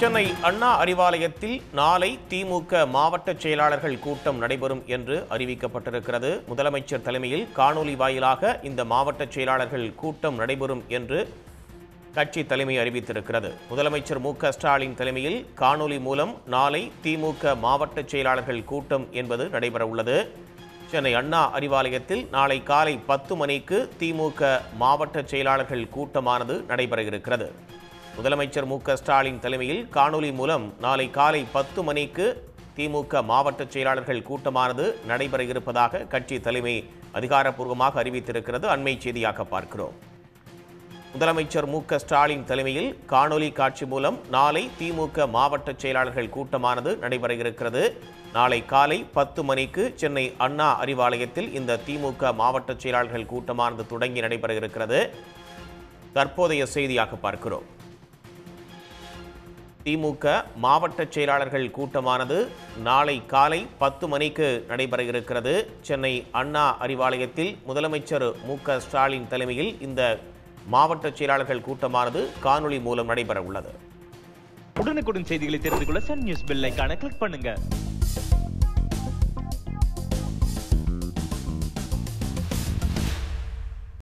சென்னை அண்ணா அறிவாலயத்தில் நாளை திமுக மாவட்ட செயலாளர்கள் கூட்டம் நடைபெறும் என்று அறிவிக்கப்பட்டிருக்கிறது. முதலமைச்சர் தலைமையில் காணொலி வாயிலாக இந்த மாவட்ட செயலாளர்கள் கூட்டம் நடைபெறும் என்று கட்சி தலைமை அறிவித்திருக்கிறது. முதலமைச்சர் மு.க.ஸ்டாலின் தலைமையில் காணொலி மூலம் நாளை திமுக மாவட்ட செயலாளர்கள் கூட்டம் என்பது நடைபெற உள்ளது. சென்னை அண்ணா அறிவாலயத்தில் நாளை காலை 10 மணிக்கு திமுக மாவட்ட செயலாளர்கள் கூட்டமானது நடைபெற இருக்கிறது. முதலமைச்சர் மு.க.ஸ்டாலின் தலைமையில் காணொலி மூலம் நாளை காலை 10 மணிக்கு திமுக மாவட்ட செயலாளர்கள் கூட்டமானது நடைபெற இருப்பதாக கட்சி தலைமை அதிகாரப்பூர்வமாக அறிவித்திருக்கிறது. அண்மை செய்தியாக பார்க்கிறோம். முதலமைச்சர் மு.க.ஸ்டாலின் தலைமையில் காணொலி காட்சி மூலம் நாளை திமுக மாவட்ட செயலாளர்கள் கூட்டமானது நடைபெற இருக்கிறது. நாளை காலை 10 மணிக்கு சென்னை அண்ணா அறிவாலயத்தில் இந்த திமுக மாவட்ட செயலாளர்கள் கூட்டமானது தொடங்கி நடைபெற இருக்கிறது. தற்போதைய செய்தியாக பார்க்கிறோம். திமுக மாவட்ட செயலாளர்கள் கூட்டமானது நாளை காலை 10 மணிக்கு நடைபெற இருக்கிறது. சென்னை அண்ணா அறிவாலயத்தில் முதலமைச்சர் மு.க.ஸ்டாலின் தலைமையில் இந்த மாவட்ட செயலாளர்கள் கூட்டமானது காணொலி மூலம் நடைபெற உள்ளது. உடனுக்குடன் செய்திகளை தெரிந்து கொள்ள சன் நியூஸ் பெல் ஐகானை கிளிக் பண்ணுங்க.